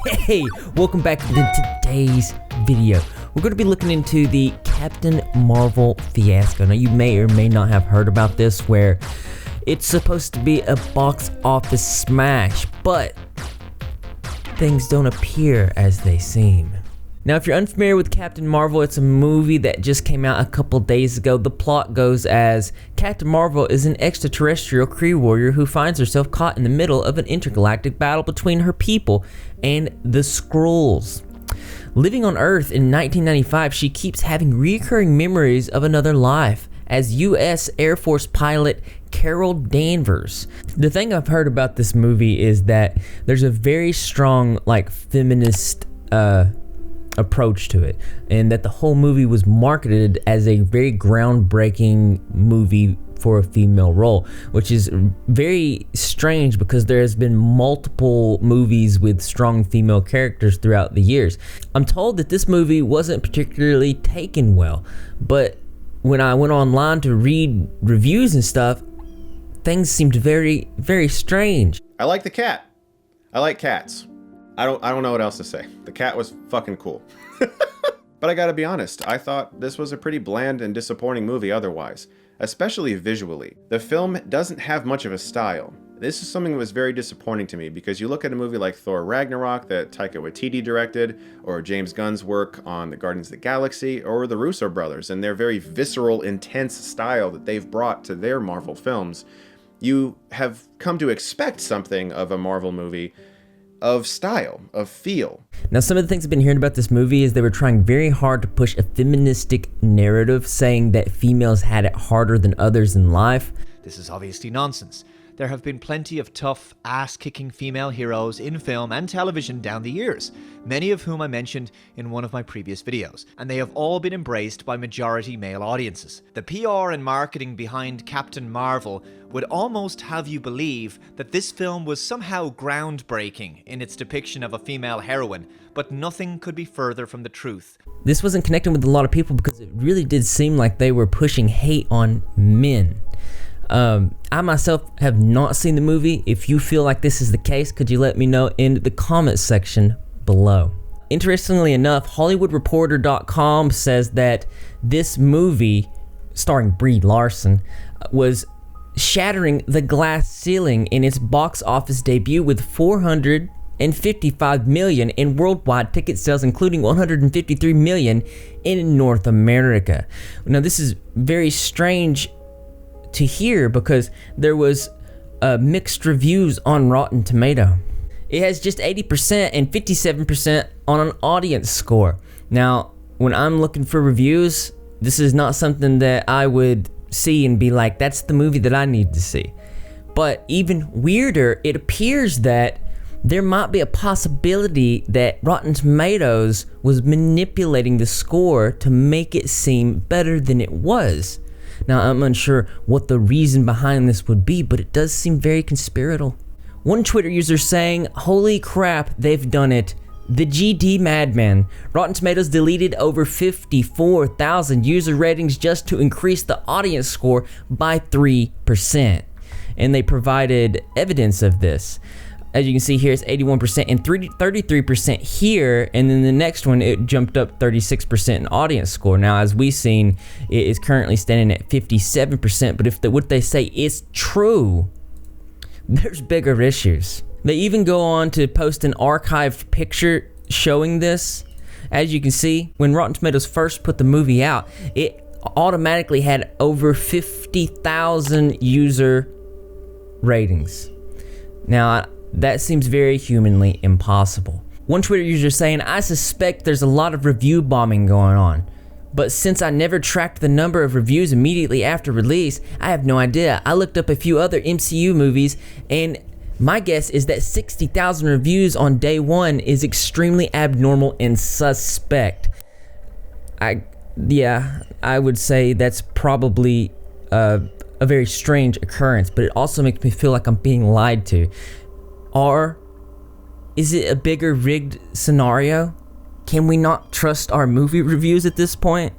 Hey, welcome back to today's video. We're going to be looking into the Captain Marvel fiasco. Now, you may or may not have heard about this, where it's supposed to be a box office smash, but things don't appear as they seem. Now, if you're unfamiliar with Captain Marvel, it's a movie that just came out a couple days ago. The plot goes as Captain Marvel is an extraterrestrial Kree warrior who finds herself caught in the middle of an intergalactic battle between her people and the Skrulls. Living on Earth in 1995, she keeps having recurring memories of another life as U.S. Air Force pilot Carol Danvers. The thing I've heard about this movie is that there's a very strong, feminist approach to it, and that the whole movie was marketed as a very groundbreaking movie for a female role, which is very strange because there has been multiple movies with strong female characters throughout the years. I'm told that this movie wasn't particularly taken well, but when I went online to read reviews and stuff, things seemed very, very strange. I like the cat. I like cats. I don't know what else to say. The cat was fucking cool. But I gotta be honest, I thought this was a pretty bland and disappointing movie otherwise, especially visually. The film doesn't have much of a style. This is something that was very disappointing to me because you look at a movie like Thor Ragnarok that Taika Waititi directed, or James Gunn's work on the Guardians of the Galaxy, or the Russo brothers and their very visceral, intense style that they've brought to their Marvel films. You have come to expect something of a Marvel movie of style, of feel. Now, some of the things I've been hearing about this movie is they were trying very hard to push a feministic narrative, saying that females had it harder than others in life. This is obviously nonsense. There have been plenty of tough, ass-kicking female heroes in film and television down the years, many of whom I mentioned in one of my previous videos, and they have all been embraced by majority male audiences. The PR and marketing behind Captain Marvel would almost have you believe that this film was somehow groundbreaking in its depiction of a female heroine, but nothing could be further from the truth. This wasn't connecting with a lot of people because it really did seem like they were pushing hate on men. I myself have not seen the movie. If you feel like this is the case, could you let me know in the comments section below. Interestingly enough, HollywoodReporter.com says that this movie, starring Brie Larson, was shattering the glass ceiling in its box office debut with 455 million in worldwide ticket sales, including 153 million in North America. Now, this is very strange to hear because there was mixed reviews on Rotten Tomato. It has just 80% and 57% on an audience score. Now, when I'm looking for reviews, this is not something that I would see and be like, that's the movie that I need to see. But even weirder, it appears that there might be a possibility that Rotten Tomatoes was manipulating the score to make it seem better than it was. Now, I'm unsure what the reason behind this would be, but it does seem very conspiratorial. One Twitter user saying, "Holy crap, they've done it. The GD madman. Rotten Tomatoes deleted over 54,000 user ratings just to increase the audience score by 3%. And they provided evidence of this. As you can see here, it's 81% and 33% here, and then the next one, it jumped up 36% in audience score. Now, as we've seen, it is currently standing at 57%, but if what they say is true, there's bigger issues. They even go on to post an archived picture showing this. As you can see, when Rotten Tomatoes first put the movie out, it automatically had over 50,000 user ratings. Now, that seems very humanly impossible. One Twitter user saying, "I suspect there's a lot of review bombing going on, but since I never tracked the number of reviews immediately after release, I have no idea. I looked up a few other MCU movies, and my guess is that 60,000 reviews on day one is extremely abnormal and suspect." I would say that's probably a very strange occurrence, but it also makes me feel like I'm being lied to. Or is it a bigger rigged scenario? Can we not trust our movie reviews at this point?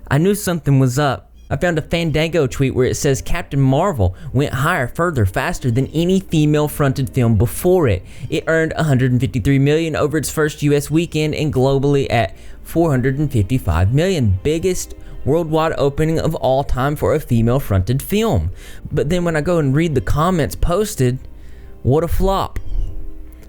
I knew something was up, I found a Fandango tweet where it says Captain Marvel went higher, further, faster than any female-fronted film before it. It earned $153 million over its first US weekend and globally at $455 million. Biggest worldwide opening of all time for a female-fronted film. But then when I go and read the comments posted, what a flop.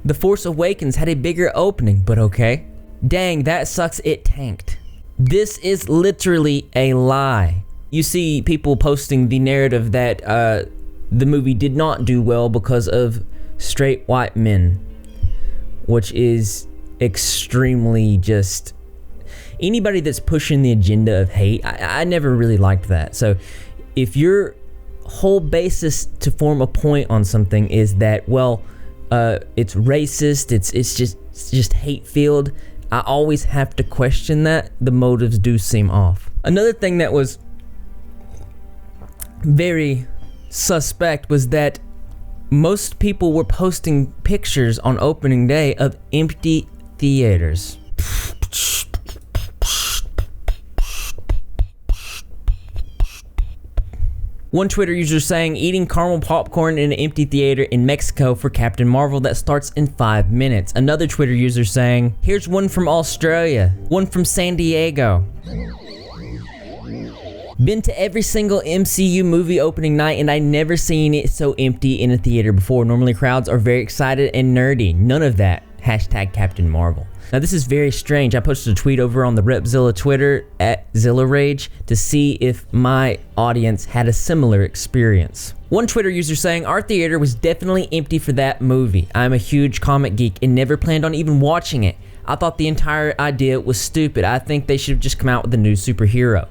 The Force Awakens had a bigger opening, but okay. Dang, that sucks, it tanked. This is literally a lie. You see people posting the narrative that the movie did not do well because of straight white men, which is extremely just... Anybody that's pushing the agenda of hate, I never really liked that. So if your whole basis to form a point on something is that, well, it's racist, it's just hate-filled, I always have to question that. The motives do seem off. Another thing that was very suspect was that most people were posting pictures on opening day of empty theaters. One Twitter user saying, eating caramel popcorn in an empty theater in Mexico for Captain Marvel that starts in 5 minutes. Another Twitter user saying, here's one from Australia, one from San Diego. Been to every single MCU movie opening night and I never seen it so empty in a theater before. Normally crowds are very excited and nerdy. None of that. Hashtag Captain Marvel. Now this is very strange. I posted a tweet over on the Repzilla Twitter at ZillaRage to see if my audience had a similar experience. One Twitter user saying, our theater was definitely empty for that movie. I'm a huge comic geek and never planned on even watching it. I thought the entire idea was stupid. I think they should have just come out with a new superhero.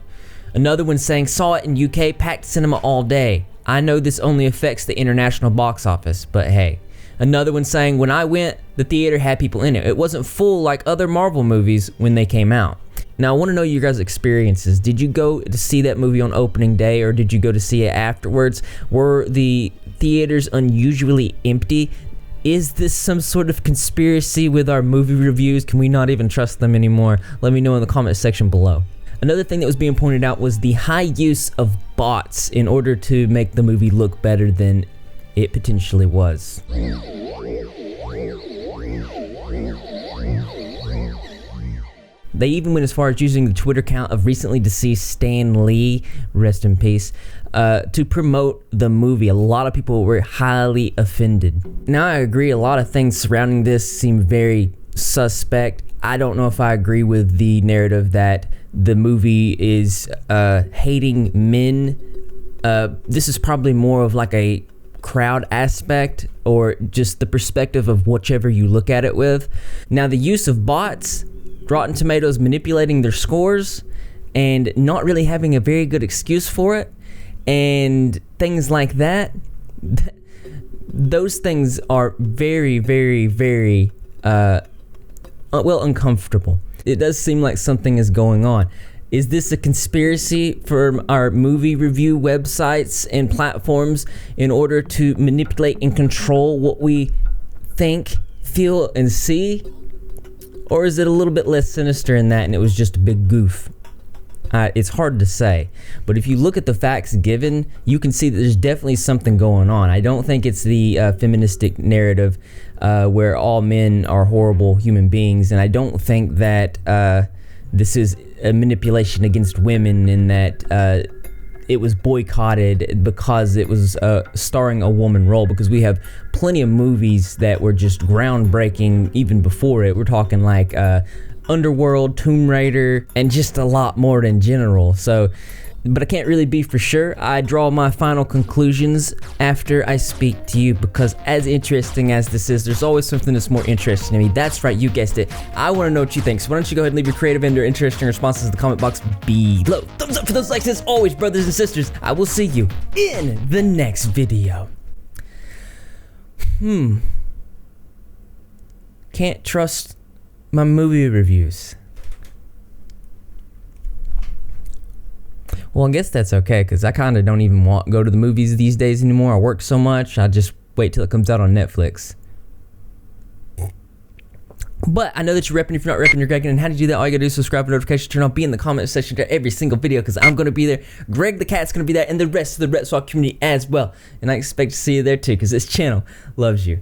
Another one saying, saw it in UK, packed cinema all day. I know this only affects the international box office, but hey. Another one saying, when I went, the theater had people in it. It wasn't full like other Marvel movies when they came out. Now I want to know your guys' experiences. Did you go to see that movie on opening day or did you go to see it afterwards? Were the theaters unusually empty? Is this some sort of conspiracy with our movie reviews? Can we not even trust them anymore? Let me know in the comment section below. Another thing that was being pointed out was the high use of bots in order to make the movie look better than it potentially was. They even went as far as using the Twitter account of recently deceased Stan Lee, rest in peace, to promote the movie. A lot of people were highly offended. Now I agree, a lot of things surrounding this seem very suspect. I don't know if I agree with the narrative that the movie is hating men. This is probably more of like a crowd aspect or just the perspective of whichever you look at it with. Now the use of bots, Rotten Tomatoes manipulating their scores and not really having a very good excuse for it and things like that, those things are very, very, very uncomfortable. It does seem like something is going on. Is this a conspiracy from our movie review websites and platforms in order to manipulate and control what we think, feel, and see? Or is it a little bit less sinister in that and it was just a big goof? It's hard to say, but if you look at the facts given, you can see that there's definitely something going on. I don't think it's the feministic narrative where all men are horrible human beings, and I don't think that this is a manipulation against women in that it was boycotted because it was starring a woman role, because we have plenty of movies that were just groundbreaking even before it. We're talking like Underworld, Tomb Raider, and just a lot more in general. So, but I can't really be for sure. I draw my final conclusions after I speak to you, because as interesting as this is, there's always something that's more interesting to me. That's right, you guessed it. I want to know what you think. So why don't you go ahead and leave your creative and or interesting responses in the comment box below. Thumbs up for those likes as always, brothers and sisters. I will see you in the next video. Can't trust my movie reviews. Well, I guess that's okay, because I kind of don't even go to the movies these days anymore. I work so much, I just wait till it comes out on Netflix. But I know that you're repping. If you're not repping, you're Greg. And how to do that, all you gotta do is subscribe, notification, turn on, be in the comment section to every single video, because I'm gonna be there. Greg the cat's gonna be there, and the rest of the Repzilla community as well. And I expect to see you there too, because this channel loves you.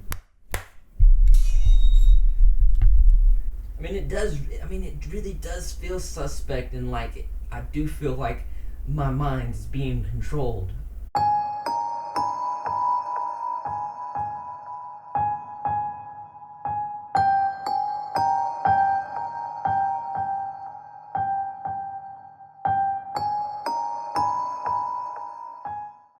I mean, it really does feel suspect, and like I do feel like my mind is being controlled